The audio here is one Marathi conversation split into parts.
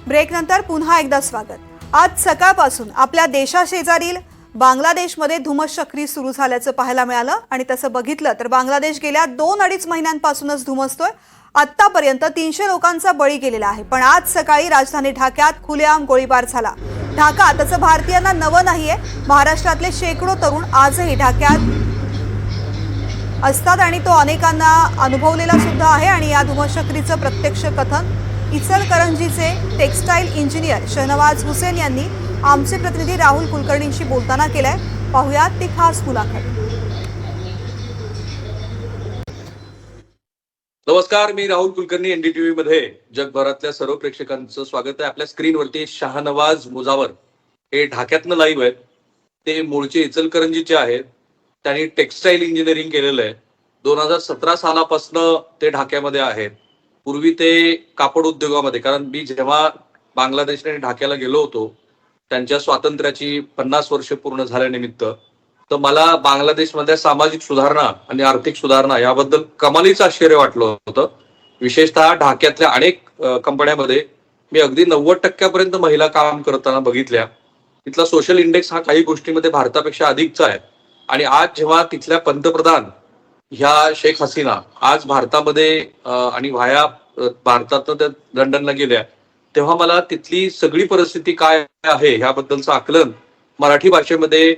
ब्रेकनंतर पुन्हा एकदा स्वागत. आज सकाळपासून आपल्या देशाशेजारील बांगलादेशमध्ये धुमश्चक्री सुरू झाल्याचं पाहायला मिळालं आणि तसं बघितलं तर बांगलादेश गेल्या 2-2.5 महिन्यांपासूनच धुमसतोय. आतापर्यंत 300 लोकांचा बळी गेलेला आहे. पण आज सकाळी राजधानी ढाक्यात खुलेआम गोळीबार झाला. ढाका तसं भारतीयांना नवं नाहीये. महाराष्ट्रातले शेकडो तरुण आजही ढाक्यात असतात आणि तो अनेकांना अनुभवलेला सुद्धा आहे. आणि या धुमश्चक्रीचं प्रत्यक्ष कथन इचलकरंजीचे टेक्सटाईल इंजिनियर शहनवाज हुसेन यांनी आमचे प्रतिनिधी राहुल कुलकर्णींशी बोलताना केलंय. पाहुयात ती खास मुलाखत. नमस्कार, मी राहुल कुलकर्णी. एनडीटीव्ही मध्ये जगभरातल्या सर्व प्रेक्षकांचं स्वागत आहे. आपल्या स्क्रीनवरती शहनवाज मुजावर हे ढाक्यातनं लाईव्ह आहेत. ते मूळचे इचलकरंजीचे आहेत. त्यांनी टेक्सटाईल इंजिनिअरिंग केलेलं आहे. 2017 सालापासून ते ढाक्यामध्ये आहेत. पूर्वी ते कापड उद्योगामध्ये, कारण मी जेव्हा बांगलादेश आणि ढाक्याला गेलो होतो त्यांच्या स्वातंत्र्याची 50 वर्ष पूर्ण झाल्यानिमित्त, तर मला बांगलादेशमधल्या सामाजिक सुधारणा आणि आर्थिक सुधारणा याबद्दल कमालीचं आश्चर्य वाटलं होतं. विशेषतः ढाक्यातल्या अनेक कंपन्यामध्ये मी अगदी 90% महिला काम करताना बघितल्या. तिथला सोशल इंडेक्स हा काही गोष्टीमध्ये भारतापेक्षा अधिकचा आहे. आणि आज जेव्हा तिथल्या पंतप्रधान ह्या शेख हसीना आज भारतामध्ये आणि व्हाया भारतातनं त्या लंडनला गेल्या, तेव्हा मला तिथली सगळी परिस्थिती काय आहे ह्याबद्दलचं आकलन मराठी भाषेमध्ये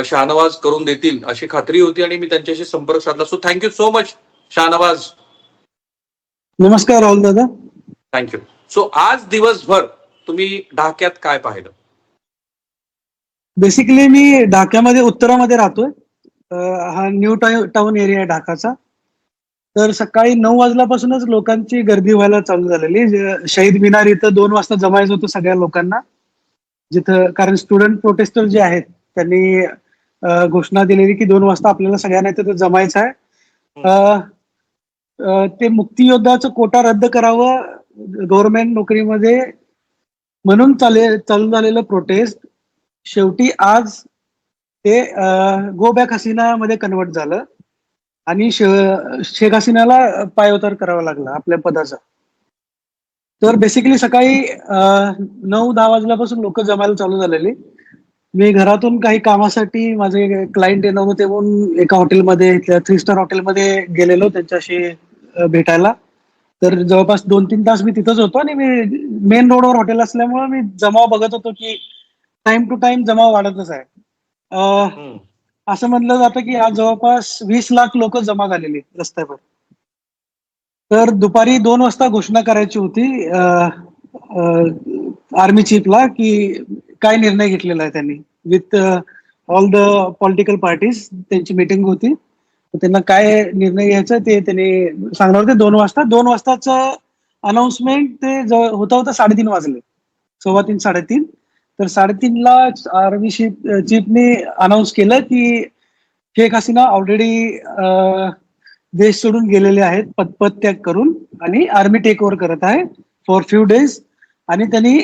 शहानवाज करून देतील अशी खात्री होती आणि मी त्यांच्याशी संपर्क साधला. So thank you so much Shahnawaz. नमस्कार राहुल दादा. थँक्यू. सो आज दिवसभर तुम्ही ढाक्यात काय पाहिलं? बेसिकली मी ढाक्यामध्ये उत्तरामध्ये राहतोय. हा न्यू टाउन एरिया आहे ढाकाचा. तर सकाळी 9 वाजल्यापासूनच लोकांची गर्दी व्हायला चालू झालेली. शहीद मिनार इथं 2 वाजता जमायचं होतं सगळ्या लोकांना, जिथं कारण स्टुडंट प्रोटेस्टर जे आहेत त्यांनी घोषणा दिलेली की 2 वाजता आपल्याला सगळ्यांना इथं जमायचं आहे. ते मुक्तियोद्धाचं कोटा रद्द करावं गव्हर्नमेंट नोकरीमध्ये म्हणून चालू झालेलं प्रोटेस्ट शेवटी आज ते गो बॅक हसीना मध्ये कन्वर्ट झालं आणि शेख हसीनाला पायउतार करावा लागला आपल्या पदाचा. तर बेसिकली सकाळी 9-10 वाजल्यापासून लोक जमायला चालू झालेली. मी घरातून काही कामासाठी माझे क्लायंट येणं होते म्हणून एका हॉटेलमध्ये, 3 स्टार हॉटेलमध्ये गेलेलो त्यांच्याशी भेटायला. तर जवळपास 2-3 तास मी तिथंच होतो आणि मी मेन रोडवर हॉटेल असल्यामुळे मी जमाव बघत होतो की टाइम टू टाइम जमाव वाढतच आहे. असं म्हटलं जातं की आज जवळपास 20 लाख लोक जमा झालेली रस्त्यावर. तर दुपारी 2 वाजता घोषणा करायची होती आर्मी चीफला की काय निर्णय घेतलेला आहे त्यांनी with all the political parties. त्यांची मीटिंग होती, त्यांना काय निर्णय घ्यायचा ते त्यांनी सांगणार होते 2 वाजता. 2 वाजताचं अनाउन्समेंट ते होता 3:30 वाजले, 3:15-3:30. तर 3:30ला आर्मी चीफने अनाऊन्स केलं की शेख हसीना ऑलरेडी देश सोडून गेलेले आहेत पदत्याग करून आणि आर्मी टेक ओव्हर करत आहे फॉर फ्यू डेज. आणि त्यांनी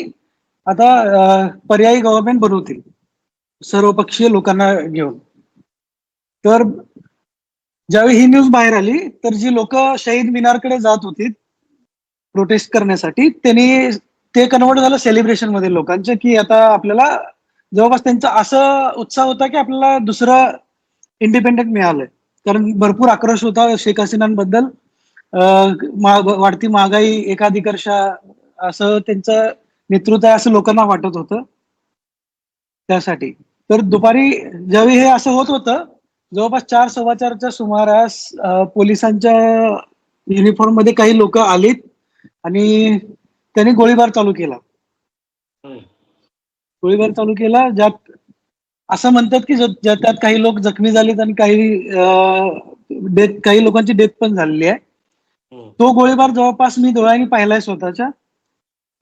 आता पर्यायी गव्हर्नमेंट बनवतील सर्वपक्षीय लोकांना घेऊन. तर ज्यावेळी ही न्यूज बाहेर आली तर जी लोक शहीद मिनारकडे जात होती प्रोटेस्ट करण्यासाठी, त्यांनी ते कन्वर्ट झालं सेलिब्रेशन मध्ये लोकांचं की आता आपल्याला जवळपास त्यांचा असं उत्साह होता की आपल्याला दुसरं इंडिपेंडेंट मिळालंय. कारण भरपूर आक्रोश होता शेख हसीनांबद्दल. वाढती महागाई, एकाधिकारशा असं त्यांचं नेतृत्व आहे असं लोकांना वाटत होतं त्यासाठी. तर दुपारी ज्यावेळी हे असं होत होतं जवळपास 4-4:15च्या सुमारास पोलिसांच्या युनिफॉर्म मध्ये काही लोक आलीत आणि त्यांनी गोळीबार चालू केला. ज्यात असं म्हणतात की त्यात काही लोक जखमी झालेत आणि काही लोकांची डेथ पण झालेली आहे. तो गोळीबार जवळपास मी डोळ्यांनी पाहिलाय स्वतःच्या.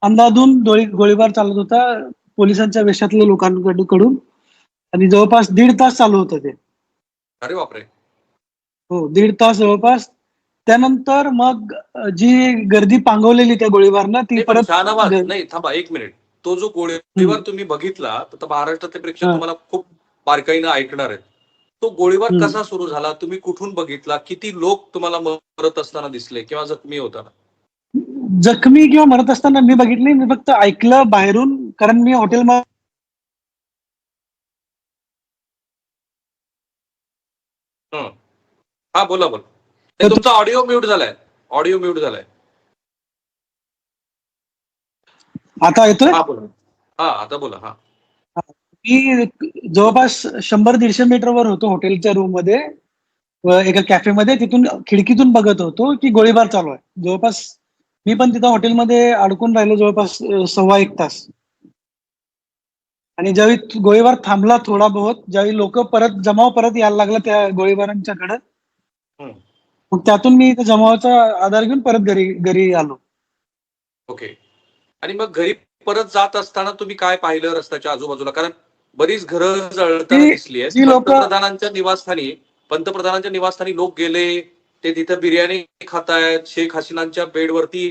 अंधाधून गोळीबार चालत होता पोलिसांच्या वेशातल्या लोकांकडून आणि जवळपास 1.5 तास चालू होतं ते. अरे बापरे. हो, 1.5 तास जवळपास. त्यानंतर मग जी गर्दी पांगवलेली त्या गोळीबारनं ती परत. नाही, थांबा 1 मिनिट. तो जो गोळीबार तुम्ही बघितला तर महाराष्ट्रातले प्रेक्षक तुम्हाला खूप बारकाईनं ऐकणार आहेत. तो गोळीबार कसा सुरू झाला, तुम्ही कुठून बघितला, किती लोक तुम्हाला मरत असताना दिसले किंवा जखमी होताना? जखमी किंवा मरत असताना मी बघितली, मी फक्त ऐकलं बाहेरून, कारण मी हॉटेलमध्ये हं. हा बोला बोला. नाही, तुमचा ऑडिओ म्यूट झालाय. ऑडिओ म्यूट झालाय. आता येतोय. हा बोला. हा आता बोला. हा मी जवळपास 100-150 मीटरवर होतो हॉटेलच्या रूम मध्ये, एका कॅफेमध्ये. तिथून खिडकीतून बघत होतो की गोळीबार चालू आहे. जवळपास मी पण तिथं हॉटेलमध्ये अडकून राहिलो जवळपास 1.25 तास. आणि ज्यावेळी गोळीबार थांबला थोडा बहुत, ज्यावेळी लोक जमाव परत यायला लागला त्या गोळीबारांच्याकडे, हं. मग त्यातून मी त्या जमावाचा आधार घेऊन परत घरी आलो. ओके. आणि मग घरी परत जात असताना तुम्ही काय पाहिलं रस्त्याच्या आजूबाजूला? कारण बरीच घरं जळताना ती दिसली आहेत. जी लोक पंतप्रधानांच्या निवासस्थानी लोक गेले, ते तिथं बिर्याणी खातायत, शेख हसीनांच्या बेडवरती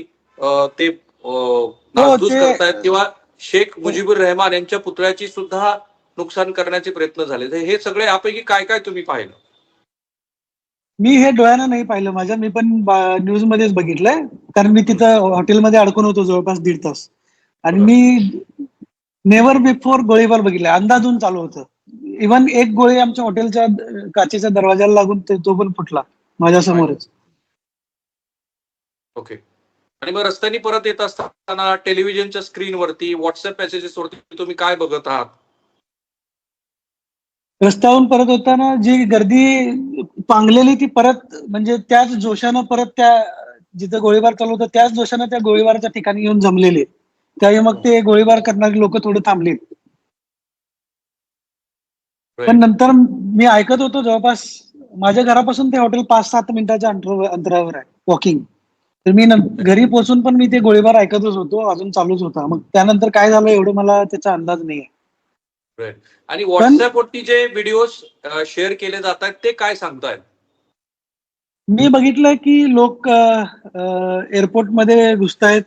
ते हो नासधूस ते करतायत, किंवा शेख मुजीबुर रहमान यांच्या पुतळ्याची सुद्धा नुकसान करण्याचे प्रयत्न झाले. तर हे सगळे यापैकी काय काय तुम्ही पाहिलं? मी हे डोळ्यानं नाही पाहिलं माझ्या, मी पण न्यूज मध्येच बघितलंय. कारण मी तिथं हॉटेलमध्ये अडकून होतो जवळपास 1.5 तास. आणि बरं. मी नेव्हर बिफोर गोळीबार बघितलाय, अंदाजून चालू होतं. इव्हन एक गोळी आमच्या हॉटेलच्या काचेच्या दरवाजाला लागून तो पण फुटला माझ्यासमोरच. ओके. आणि मग रस्त्याने परत येत असताना टेलिव्हिजनच्या स्क्रीनवरती, व्हॉट्सअप मेसेजेसवरती तुम्ही काय बघत आहात? रस्त्यावरून परत होताना जी गर्दी पांगलेली, ती परत म्हणजे त्याच जोशानं परत त्या जिथं गोळीबार चालू होता त्याच जोशानं त्या गोळीबाराच्या ठिकाणी येऊन जमलेले. त्यावेळी मग ते गोळीबार करणारे लोक थोडे थांबले. पण नंतर मी ऐकत होतो, जवळपास माझ्या घरापासून ते हॉटेल 5-7 मिनिटाच्या अंतरावर आहे, वॉकिंग. तर मी घरी पोहोचून पण मी ते गोळीबार ऐकतच होतो, अजून चालूच होता. मग त्यानंतर काय झालं एवढं मला त्याचा अंदाज नाही आहे. आणि पण व्हॉट्सअपवरती जे व्हिडिओ शेअर केले जात आहेत ते काय सांगतायत? मी बघितलं की लोक एअरपोर्टमध्ये घुसतायत.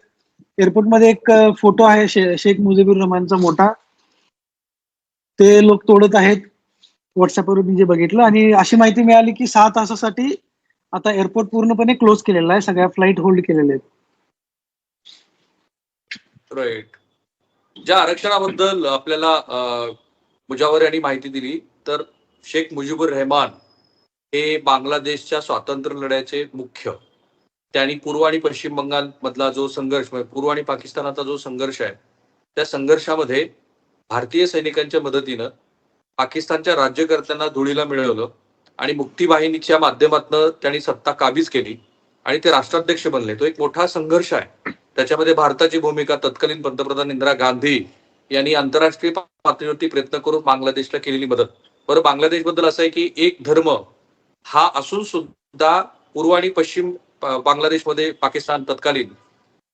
एअरपोर्टमध्ये एक फोटो आहे शेख मुजीबुर रहमानचा मोठा, ते लोक तोडत आहेत. व्हॉट्सअपवर मी जे बघितलं, आणि अशी माहिती मिळाली की 6 तासासाठी आता एअरपोर्ट पूर्णपणे क्लोज केलेला आहे, सगळ्या फ्लाईट होल्ड केलेल्या आहेत. राईट. ज्या आरक्षणाबद्दल आपल्याला मुजावर यांनी माहिती दिली, तर शेख मुजीबुर रहमान हे बांगलादेशच्या स्वातंत्र्य लढ्याचे मुख्य. त्यांनी पूर्व आणि पश्चिम बंगाल मधला जो संघर्ष, पूर्व आणि पाकिस्तानाचा जो संघर्ष आहे, त्या संघर्षामध्ये भारतीय सैनिकांच्या मदतीनं पाकिस्तानच्या राज्यकर्त्यांना धुळीला मिळवलं आणि मुक्ती वाहिनीच्या माध्यमातून त्यांनी सत्ता काबीज केली आणि ते राष्ट्राध्यक्ष बनले. तो एक मोठा संघर्ष आहे. त्याच्यामध्ये भारताची भूमिका, तत्कालीन पंतप्रधान इंदिरा गांधी यांनी आंतरराष्ट्रीय पातळीवरती प्रयत्न करून बांगलादेशला केलेली मदत. बरं, बांगलादेशबद्दल असं आहे की एक धर्म हा असून सुद्धा पूर्व आणि पश्चिम बांगलादेशमध्ये पाकिस्तान तत्कालीन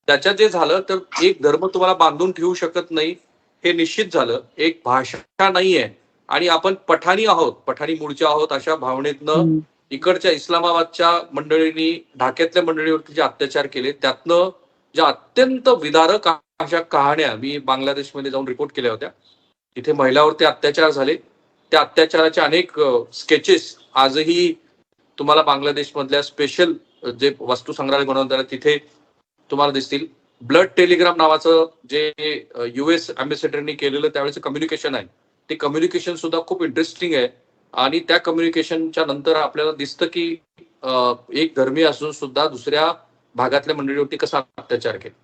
त्याच्यात जे झालं, तर एक धर्म तुम्हाला बांधून ठेवू शकत नाही हे निश्चित झालं. एक भाषा नाहीये आणि आपण पठाणी आहोत, पठाणी मूळचे आहोत अशा भावनेतनं इकडच्या इस्लामाबादच्या मंडळींनी ढाक्यातल्या मंडळीवरती जे अत्याचार केले, त्यातनं ज्या अत्यंत विदारक अशा कहाण्या मी बांगलादेशमध्ये जाऊन रिपोर्ट केल्या होत्या. तिथे महिलांवरती अत्याचार झाले, त्या अत्याचाराचे अनेक स्केचेस आजही तुम्हाला बांगलादेशमधल्या स्पेशल जे वस्तू संग्रहालय बनवतात तिथे तुम्हाला दिसतील. ब्लड टेलिग्राम नावाचं जे US अँबॅसेडरनी केलेलं त्यावेळेचं कम्युनिकेशन आहे, ते कम्युनिकेशन सुद्धा खूप इंटरेस्टिंग आहे. आणि त्या कम्युनिकेशनच्या नंतर आपल्याला दिसतं की एक धर्मीय असून सुद्धा दुसऱ्या भागातल्या मंडळीवरती कसा अत्याचार केला.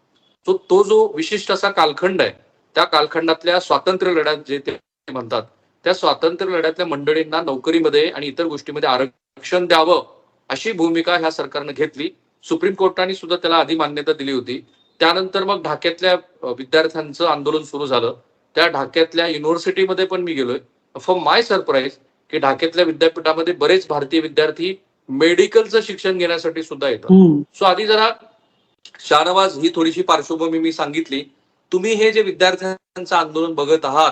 तो जो विशिष्ट असा कालखंड आहे, त्या कालखंडातल्या स्वातंत्र्य लढ्यात जे ते म्हणतात, त्या स्वातंत्र्य लढ्यातल्या मंडळींना नोकरीमध्ये आणि इतर गोष्टीमध्ये आरक्षण द्यावं अशी भूमिका ह्या सरकारनं घेतली. सुप्रीम कोर्टाने सुद्धा त्याला आधी मान्यता दिली होती. त्यानंतर मग ढाक्यातल्या विद्यार्थ्यांचं आंदोलन सुरू झालं. त्या ढाक्यातल्या युनिव्हर्सिटीमध्ये पण मी गेलोय. फॉर माय सरप्राईज की ढाक्यातल्या विद्यापीठामध्ये बरेच भारतीय विद्यार्थी मेडिकलचं शिक्षण घेण्यासाठी सुद्धा येतात. सो आधी जरा शाहनवाज ही थोडीशी पार्श्वभूमी मी सांगितली. तुम्ही हे जे विद्यार्थ्यांचं आंदोलन बघत आहात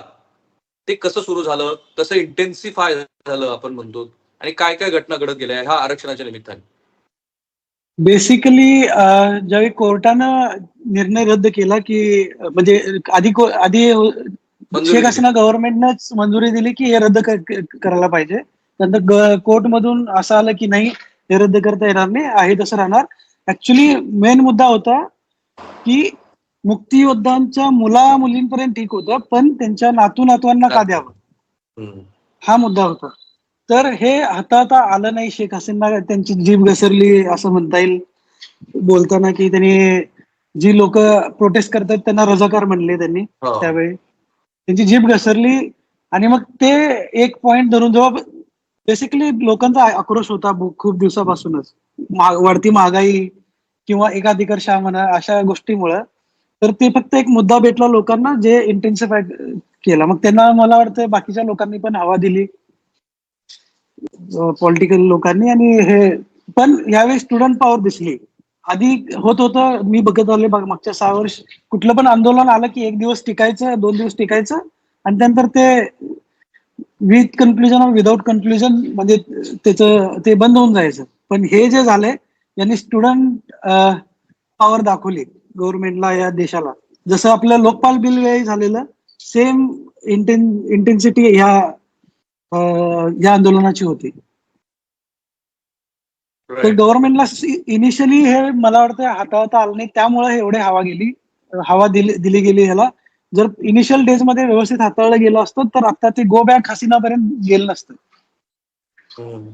ते कसं सुरू झालं, कसं इंटेन्सिफाय झालं आपण म्हणतो, आणि काय काय घटना घडत गेल्या ह्या आरक्षणाच्या निमित्ताने? बेसिकली ज्यावेळी कोर्टानं निर्णय रद्द केला की म्हणजे आधी शेख हसीना गव्हर्नमेंटनंच मंजुरी दिली की हे रद्द करायला पाहिजे. नंतर कोर्टमधून असं आलं की नाही, हे रद्द करता येणार नाही, आहे तसं राहणार. ऍक्च्युली मेन मुद्दा होता की मुक्तियोद्धांच्या मुला मुलींपर्यंत ठीक होतं, पण त्यांच्या नातूंना का द्यावं, हम्म. हा मुद्दा होता. तर हे हाताळता आलं नाही शेख हसीना, त्यांची जीभ घसरली असं म्हणता येईल बोलताना, की त्यांनी जी लोक प्रोटेस्ट करतात त्यांना रजाकार म्हणले त्यांनी हो. त्यावेळी, त्यांची जीभ घसरली. आणि मग ते एक पॉइंट धरून जेव्हा बेसिकली लोकांचा आक्रोश होता खूप दिवसापासूनच, वाढती महागाई किंवा एकाधिकारशाह म्हणा अशा गोष्टीमुळं, तर ते फक्त एक मुद्दा भेटला लोकांना जे इंटेन्सिफाय केला. मग त्यांना मला वाटतं बाकीच्या लोकांनी पण हवा दिली, पॉलिटिकल लोकांनी. आणि हे पण यावेळी स्टुडंट पॉवर दिसली. आधी होत होतं, मी बघत आले मागच्या 6 वर्ष, कुठलं पण आंदोलन आलं की 1 दिवस टिकायचं, 2 दिवस टिकायचं, आणि त्यानंतर ते विथ कन्क्लुजन और विदाउट कन्क्लुजन म्हणजे त्याचं ते बंद होऊन जायचं. पण हे जे झालंय, यांनी स्टुडंट पॉवर दाखवली गव्हर्नमेंटला, या देशाला. जसं आपलं लोकपाल बिल वेळी झालेलं सेम इंटेन्सिटी या आंदोलनाची होती. तर Right. गव्हर्नमेंटला इनिशियली हे मला वाटतं हाताळता आलं नाही, त्यामुळे हे एवढे हवा दिली गेली ह्याला. जर इनिशियल डेज मध्ये व्यवस्थित हाताळलं गेलं असतं तर आता ते गो बॅक हसीनापर्यंत गेलं नसतं. हम्म.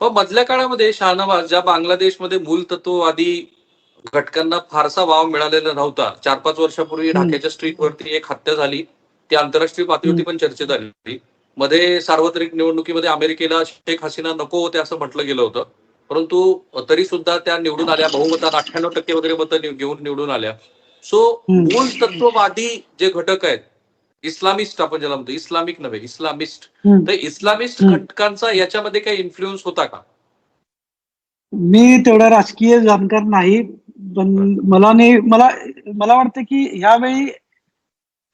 पण मधल्या काळामध्ये शाहनवाज, ज्या बांगलादेशमध्ये मूलतत्ववादी घटकांना फारसा वाव मिळालेला नव्हता, 4-5 वर्षापूर्वी ढाक्याच्या स्ट्रीटवरती एक हत्या झाली, ती आंतरराष्ट्रीय पातळीवरती पण चर्चेत आली. मध्ये सार्वत्रिक निवडणुकीमध्ये अमेरिकेला शेख हसीना नको होते असं म्हटलं गेलं होतं, परंतु तरी सुद्धा त्या निवडून आल्या, बहुमतात 98% वगैरे मतं घेऊन निवडून आल्या. सो मूल तत्ववादी जे घटक आहेत, इस्लामिस्ट आपण ज्याला म्हणतो, इस्लामिक नव्हे इस्लामिस्ट, तर इस्लामिस्ट घटकांचा याच्यामध्ये काही इन्फ्लुएन्स होता का? मी तेवढा राजकीय जाणकार नाही, पण मला नाही मला मला वाटतं की ह्यावेळी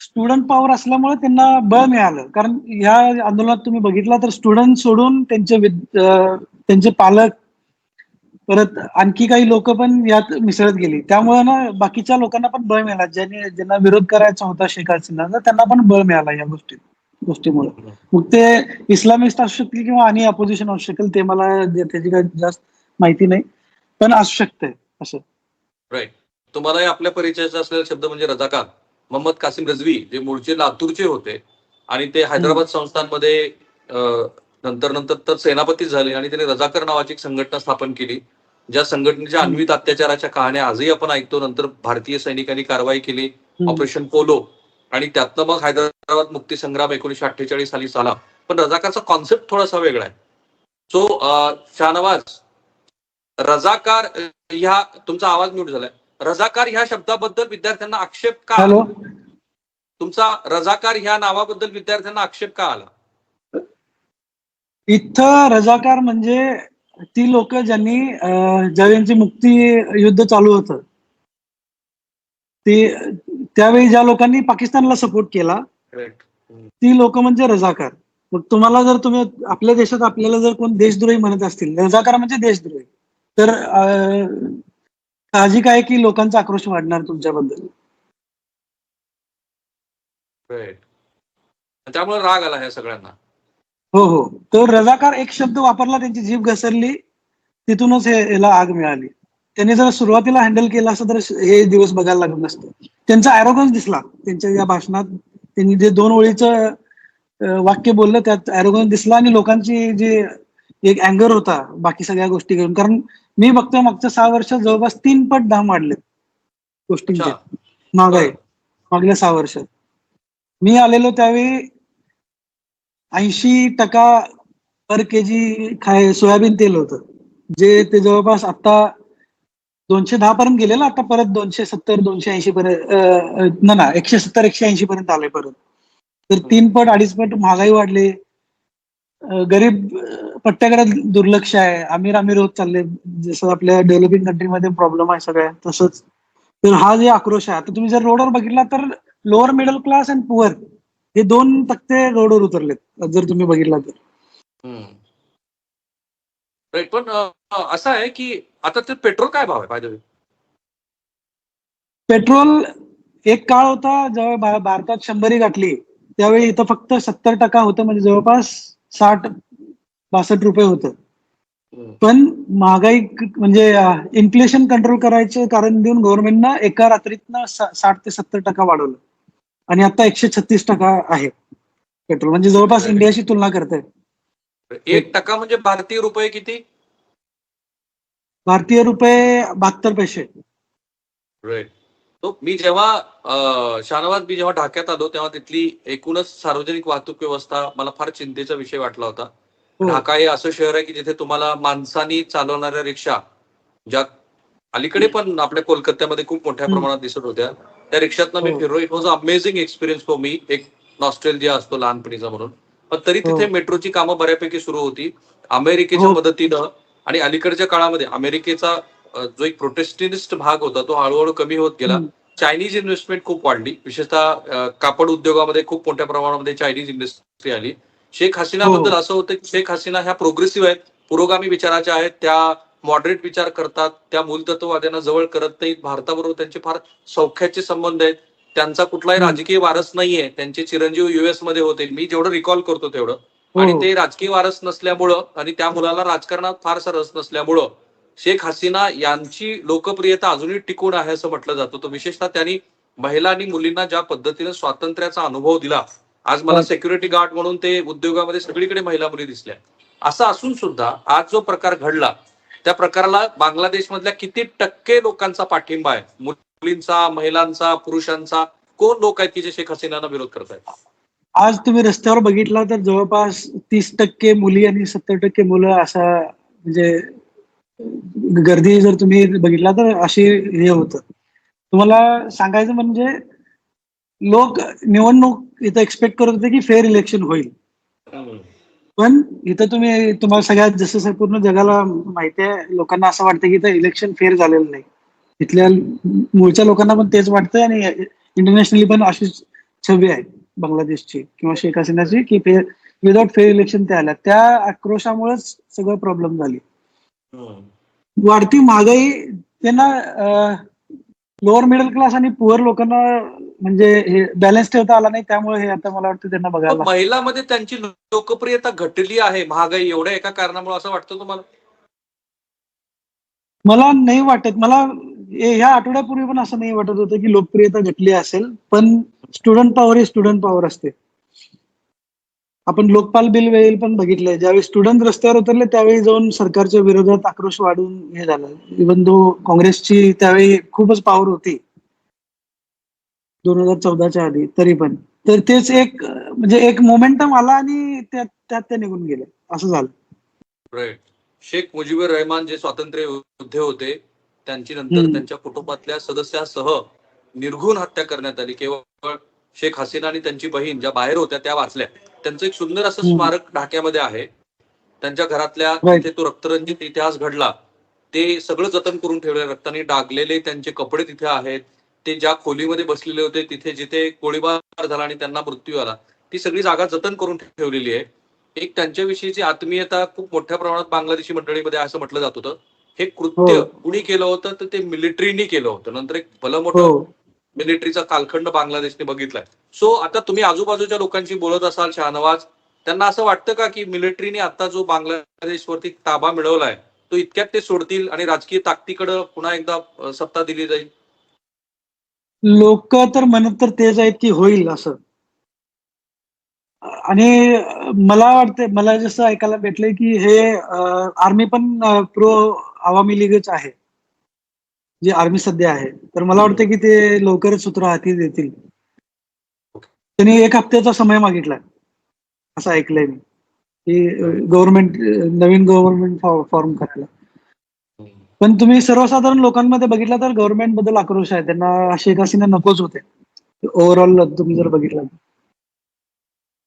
स्टुडंट पॉवर असल्यामुळे त्यांना बळ मिळालं. कारण ह्या आंदोलनात तुम्ही बघितला तर स्टुडंट सोडून त्यांचे पालक, परत आणखी काही लोक पण यात मिसळत गेली. त्यामुळे ना बाकीच्या लोकांना पण बळ मिळाला, ज्यांना विरोध करायचा होता शेख हसीनाचा, त्यांना पण बळ मिळाला या गोष्टीमुळे. मग ते इस्लामिस्ट असू शकतील किंवा आणि अपोजिशन असू शकेल, ते मला त्याची काही जास्त माहिती नाही, पण असू शकते असं. राईट. तुम्हालाही आपल्या परिचयाचा असलेला शब्द म्हणजे रजाकार. मोहम्मद कासिम रिझवी, जे मूळचे लातूरचे होते आणि ते हैदराबाद संस्थांमध्ये नंतर नंतर तर सेनापती झाले, आणि त्यांनी रजाकार नावाची एक संघटना स्थापन केली, ज्या संघटनेच्या अन्वित अत्याचाराच्या कहाण्या आजही आपण ऐकतो. नंतर भारतीय सैनिकांनी कारवाई केली, ऑपरेशन पोलो, आणि त्यातनं मग हैदराबाद मुक्ती संग्राम 1948 साली झाला. पण रजाकारचा कॉन्सेप्ट थोडासा वेगळा आहे. सो शाहनवाज, रजाकार ह्या, तुमचा आवाज म्यूट झालाय, रजाकार ह्या शब्दाबद्दल विद्यार्थ्यांना आक्षेप का आला? हॅलो, तुमचा रजाकार ह्या नावाबद्दल विद्यार्थ्यांना आक्षेप का आला? इथं रजाकार म्हणजे ती लोक ज्यांनी ज्यांची मुक्ती युद्ध चालू होतं, ते त्यावेळी ज्या लोकांनी पाकिस्तानला सपोर्ट केला, ती लोक म्हणजे रजाकार. मग तुम्हाला जर तुम्ही आपल्या देशात आपल्याला जर कोण देशद्रोही म्हणत असतील, रजाकार म्हणजे देशद्रोही, तर साहजिक आहे की लोकांचा आक्रोश वाढणार तुमच्याबद्दल. त्यामुळे राग आला ह्या सगळ्यांना. हो हो, तो रजाकार एक शब्द वापरला, त्यांची जीभ घसरली, तिथूनच याला आग मिळाली. त्यांनी जर सुरुवातीला हँडल केलं असं तर हे दिवस बघायला लागत नसतं. त्यांचा ॲरोगन्स दिसला त्यांच्या या भाषणात. त्यांनी जे 2 ओळीचं वाक्य बोललं त्यात ॲरोगन्स दिसला, आणि लोकांची जी एक अँगर होता बाकी सगळ्या गोष्टी घेऊन. कारण मी बघतोय मागच्या 6 वर्षात जवळपास 3 पट दाम वाढले गोष्टींचे, महागाई मागल्या 6 वर्षात. मी आलेलो त्यावेळी 80% पर केजी सोयाबीन तेल होतं, जे ते जवळपास आता 210 पर्यंत गेलेलं, आता परत 270 280 पर्यंत, ना 170 180 पर्यंत आले परत. तर 3 पट 2.5 पट महागाई वाढली. गरीब पट्ट्याकडे दुर्लक्ष आहे, अमीर होत चालले, जसं आपल्या डेव्हलपिंग कंट्रीमध्ये प्रॉब्लेम आहे सगळ्या तसंच. तर हा जे आक्रोश आहे, आता तुम्ही जर रोडवर बघितला तर lower middle class and poor हे 2 तक्ते रोडवर उतरलेत, जर तुम्ही बघितला तर. राईट. पण असं आहे की आता ते पेट्रोल काय भाव आहे बाय द वे? पेट्रोल एक काळ होता जेव्हा भारतात 100 गाठली, त्यावेळी इथं फक्त 70% होतं, म्हणजे जवळपास 60-62 रुपये होतं. पण महागाई म्हणजे इन्फ्लेशन कंट्रोल करायचं कारण देऊन गव्हर्नमेंटनं एका रात्रीतनं 60 ते 70% वाढवलं आणि आता 136% आहे पेट्रोल, म्हणजे जवळपास इंडियाशी तुलना करताय. 1% म्हणजे भारतीय रुपये किती? भारतीय रुपये 72 पैसे. राईट. तो मी जेव्हा शाहनवाज मी जेव्हा ढाक्यात आलो तेव्हा तिथली एकूणच सार्वजनिक वाहतूक व्यवस्था मला फार चिंतेचा विषय वाटला होता. हो. ढाका हे असं शहर आहे की जिथे तुम्हाला माणसानी चालवणाऱ्या रिक्षा, ज्या अलीकडे पण आपल्या कोलकात्यामध्ये खूप मोठ्या प्रमाणात दिसत होत्या, त्या रिक्षातनं मी हो. फिरलो. It was amazing experience for me. एक नॉस्टॅल्जिया असतो लहानपणीचा म्हणून. पण तरी हो. तिथे मेट्रोची कामं बऱ्यापैकी सुरू होती. अमेरिकेच्या हो. मदतीनं आणि अलीकडच्या काळामध्ये अमेरिकेचा जो एक प्रोटेस्टनिस्ट भाग होता तो हळूहळू कमी होत गेला. हम्म. चायनीज इन्व्हेस्टमेंट खूप वाढली, विशेषतः कापड उद्योगामध्ये खूप मोठ्या प्रमाणामध्ये चायनीज इंडस्ट्री आली. शेख हसीनाबद्दल हो. असं होतं की शेख हसीना ह्या प्रोग्रेसिव्ह आहेत, पुरोगामी विचाराच्या आहेत, त्या मॉडरेट विचार करतात, त्या मूलतत्ववाद्यांना जवळ करत नाहीत. भारताबरोबर त्यांचे फार सौख्याचे संबंध आहेत. त्यांचा कुठलाही हम्म. राजकीय वारस नाहीये. त्यांचे चिरंजीव US मध्ये होते, मी जेवढं रिकॉल करतो तेवढं. हो. आणि ते राजकीय वारस नसल्यामुळं आणि त्या मुलाला राजकारणात फारसा रस नसल्यामुळं शेख हसीना यांची लोकप्रियता अजूनही टिकून आहे असं म्हटलं जातं. तो विशेषतः त्यांनी महिला आणि मुलींना ज्या पद्धतीने स्वातंत्र्याचा अनुभव दिला, आज मला Right. सिक्युरिटी गार्ड म्हणून ते उद्योगामध्ये सगळीकडे महिला मुली दिसल्या. असं असून सुद्धा आज जो प्रकार घडला त्या प्रकाराला बांगलादेशमधल्या किती टक्के लोकांचा पाठिंबा आहे? मुलींचा, महिलांचा, पुरुषांचा? कोण लोक आहेत की जे शेख हसीनांना विरोध करतायत? आज तुम्ही रस्त्यावर बघितला तर जवळपास 30% मुली आणि 70% मुलं असा म्हणजे गर्दी जर तुम्ही बघितला तर अशी हे होतं. तुम्हाला सांगायचं म्हणजे लोक निवडणूक इथं एक्सपेक्ट करत होते की फेअर इलेक्शन होईल. पण इथं तुम्हाला सगळ्यात जसं पूर्ण जगाला माहिती आहे, लोकांना असं वाटतं की इथं इलेक्शन फेअर झालेलं नाही. इथल्या मूळच्या लोकांना पण तेच वाटतं आणि इंटरनॅशनली पण अशीच छवी आहे बांगलादेशची किंवा शेख हसीनाची की विदाउट फेअर इलेक्शन ते आल्या. त्या आक्रोशामुळेच सगळं प्रॉब्लेम झाली. वाढती महागाई त्यांना लोअर मिडल क्लास आणि पुअर लोकांना म्हणजे हे बॅलन्स ठेवता आला नाही, त्यामुळे हे आता मला वाटतं त्यांना बघायला लागतं. महिलांमध्ये त्यांची लोकप्रियता घटली आहे महागाई एवढ्या एका कारणामुळे असं वाटतं तुम्हाला? मला नाही वाटत. मला ह्या आठवड्यापूर्वी पण असं नाही वाटत होतं की लोकप्रियता घटली असेल, पण स्टुडंट पॉवर ही स्टुडंट पॉवर असते. आपण लोकपाल बिल वेळी पण बघितलंय, ज्यावेळी स्टुडंट रस्त्यावर उतरले त्यावेळी जाऊन सरकारच्या विरोधात आक्रोश वाढून हे झालं. इव्हन दो काँग्रेसची त्यावेळी खूपच पॉवर होती 2014च्या आधी, तरी पण तर तेच एक म्हणजे एक मोमेंटम आला आणि त्यात ते निघून गेले, असं झालं. राईट. शेख मुजीबुर रहमान जे स्वातंत्र्य योद्धे होते, त्यांची नंतर त्यांच्या कुटुंबातल्या सदस्यासह निर्घृण हत्या करण्यात आली. केवळ शेख हसीना आणि त्यांची बहीण ज्या बाहेर होत्या त्या वाचल्या. त्यांचं एक सुंदर असं स्मारक ढाक्यामध्ये आहे. त्यांच्या घरातल्या राईट. जिथे तो रक्तरंजित इतिहास घडला ते सगळं जतन करून ठेवलंय. रक्ताने डागलेले त्यांचे कपडे तिथे आहेत. ते ज्या खोलीमध्ये बसलेले होते तिथे जिथे गोळीबार झाला आणि त्यांना मृत्यू आला, ती सगळी जागा जतन करून ठेवलेली आहे. एक त्यांच्याविषयीची आत्मीयता खूप मोठ्या प्रमाणात बांगलादेशी मंडळीमध्ये असं म्हटलं जात होतं. हे कृत्य कुणी केलं होतं तर ते मिलिटरीनी केलं होतं. नंतर एक भलं मोठं मिलिटरीचा कालखंड बांगलादेशने बघितलाय. सो आता तुम्ही आजूबाजूच्या लोकांशी बोलत असाल शहानवाज, त्यांना असं वाटतं का की मिलिटरीने आता जो बांगलादेशवरती ताबा मिळवलाय तो इतक्यात ते सोडतील आणि राजकीय ताकदीकडे पुन्हा एकदा सत्ता दिली जाईल? लोक तर म्हणत तर तेच आहेत की होईल असं. आणि मला वाटतं, मला जसं ऐकायला भेटलंय की हे आर्मी पण प्रो आवामी लीगच आहे, जी आर्मी सध्या आहे. तर मला वाटतं की ते लवकरच सूत्र हाती देतील. त्यांनी 1 हफ्त्याचा समय मागितलाय असं ऐकलंय मी, की गव्हर्नमेंट नवीन गव्हर्नमेंट फॉर्म करायला. पण तुम्ही सर्वसाधारण लोकांमध्ये बघितलं तर गव्हर्नमेंट बद्दल आक्रोश आहे. त्यांना शेख हसीना नकोच होते ओव्हरऑल तुम्ही जर बघितलं.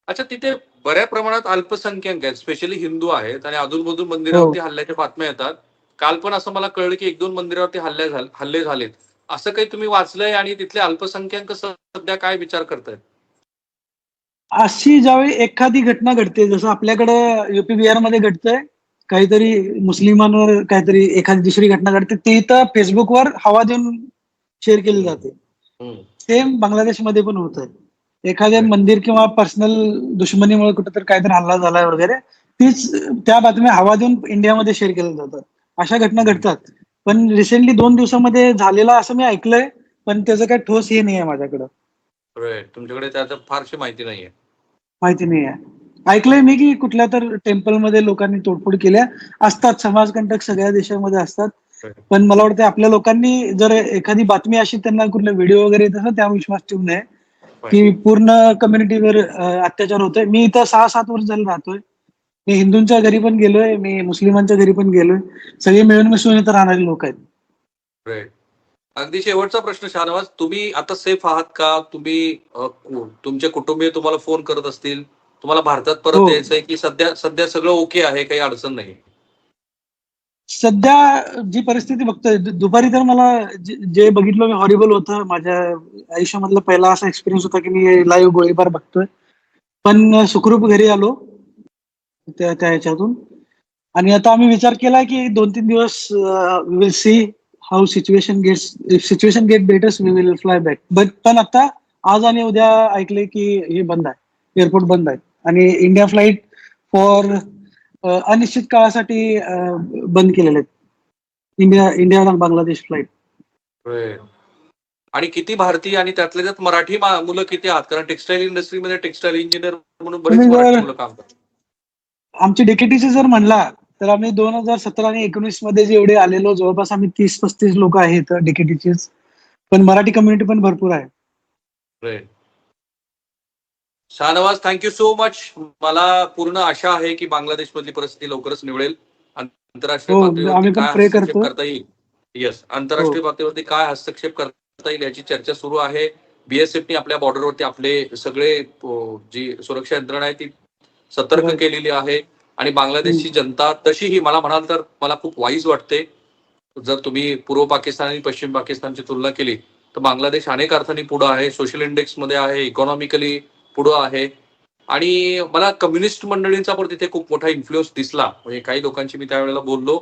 अच्छा, तिथे बऱ्या प्रमाणात अल्पसंख्याक आहेत, स्पेशली हिंदू आहेत आणि अधूनमधून मंदिरावरती हल्ल्याच्या बातम्या येतात. काल पण असं मला कळलं की 1-2 मंदिरावरती हल्ले झालेत. असं काही तुम्ही वाचलंय आणि तिथले अल्पसंख्याक सध्या काय विचार करतायत? अशी ज्यावेळी एखादी घटना घडते, जसं आपल्याकडं युपी बिहारमध्ये घडतंय, काहीतरी मुस्लिमांवर काहीतरी एखादी दुसरी घटना घडते, ती तर फेसबुकवर हवा देऊन शेअर केली जाते. सेम बांगलादेशमध्ये पण होत आहे. एखादे मंदिर किंवा पर्सनल दुश्मनीमुळे कुठेतरी काहीतरी हल्ला झालाय वगैरे, तीच त्या बातम्या हवा देऊन इंडियामध्ये शेअर केल्या जातात. अशा घटना घडतात. पण रिसेंटली 2 दिवसामध्ये झालेला असं मी ऐकलंय, पण त्याचं काही ठोस हे नाही आहे माझ्याकडं. तुमच्याकडे त्याचं फारशी माहिती नाहीये. माहिती नाही आहे. ऐकलंय मी की कुठल्या तर टेम्पलमध्ये लोकांनी तोडफोड केल्या. असतात समाजकंटक सगळ्या देशामध्ये असतात. Right. पण मला वाटतं आपल्या लोकांनी जर एखादी बातमी अशी त्यांना कुठला व्हिडिओ वगैरे येत असेल त्यावर विश्वास ठेवू नये. की पूर्ण कम्युनिटीवर अत्याचार होतोय. मी इथं 6-7 वर्ष झालं राहतोय. मी हिंदूंच्या घरी पण गेलोय, मी मुस्लिमांच्या घरी पण गेलोय. सगळे मिळून मिसळून इथं राहणारे लोक आहेत. राईट. अगदी शेवटचा प्रश्न शाहनवाज, तुम्ही आता सेफ आहात का? तुम्ही तुमचे कुटुंबीय तुम्हाला फोन करत असतील, तुम्हाला भारतात परत हो. यायचंय की सध्या सध्या सगळं ओके आहे, काही अडचण नाही? सध्या जी परिस्थिती बघतोय, दुपारी तर मला जे बघितलं मी हॉरिबल होतं. माझ्या आयुष्यामधला पहिला असा एक्सपिरियन्स होता की मी लाईव्ह गोळीबार बघतोय. पण सुखरूप घरी आलो त्या त्या ह्याच्यातून. आणि आता आम्ही विचार केला की 2-3 दिवस we will see how situation gets. If situation get betters we will fly back. पण आता आज आणि उद्या ऐकले की हे बंद आहे. एअरपोर्ट बंद आहे. आणि इंडिया फ्लाईट फॉर अनिश्चित काळासाठी बंद केलेले आहेत. India Bangladesh flight. Right. आणि किती भारतीय आणि त्यातल्या त्यात मराठी मुलं किती आहात? कारण टेक्सटाईल इंडस्ट्रीमध्ये टेक्सटाईल इंजिनियर म्हणून बरेच तुम्ही मराठी जर मुलं काम करतात. आमची डीकेटीसी जर म्हणला तर आम्ही 2017 आणि 19 मध्ये जेवढे आलेलो जवळपास आम्ही 30-35 लोक आहेत डीकेटीचीच. पण मराठी कम्युनिटी पण भरपूर आहे. Right. Shahnawaz, thank you so much. मला पूर्ण आशा आहे की बांगलादेशमधली परिस्थिती लवकरच निवळेल. आंतरराष्ट्रीय हो, पातळीवरती आम्ही पण काय प्रे हस्तक्षेप करतो. करता येईल, येस, हो. आंतरराष्ट्रीय पातळीवरती काय हस्तक्षेप करता येईल याची चर्चा सुरू आहे. बीएसएफनी आपल्या बॉर्डरवरती आपले सगळे जी सुरक्षा यंत्रणा आहे ती सतर्क Right. केलेली आहे. आणि बांगलादेशची जनता तशीही मला म्हणाल तर मला खूप वाईज वाटते. जर तुम्ही पूर्व पाकिस्तान आणि पश्चिम पाकिस्तानची तुलना केली तर बांगलादेश अनेक अर्थांनी पुढे आहे. सोशल इंडेक्समध्ये आहे, इकॉनॉमिकली पुढे आहे. आणि मला कम्युनिस्ट मंडळींचा पण तिथे खूप मोठा इन्फ्लुएन्स दिसला. म्हणजे काही लोकांशी मी त्यावेळेला बोललो,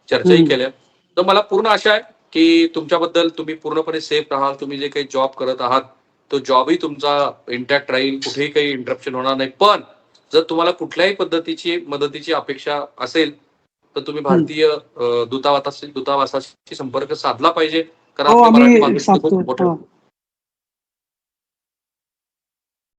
चर्चाही केल्या. तर मला पूर्ण आशा आहे की तुमच्याबद्दल तुम्ही पूर्णपणे सेफ राहाल. तुम्ही जे काही जॉब करत आहात तो जॉबही तुमचा इंटॅक्ट राहील, कुठेही काही इंटरप्शन होणार नाही. पण जर तुम्हाला कुठल्याही पद्धतीची मदतीची अपेक्षा असेल तर तुम्ही भारतीय दूतावासाशी संपर्क साधला पाहिजे. कारण हो, आपले मराठी आम्ही बांधव तिथे साधतो. खूप मोठ्या हो.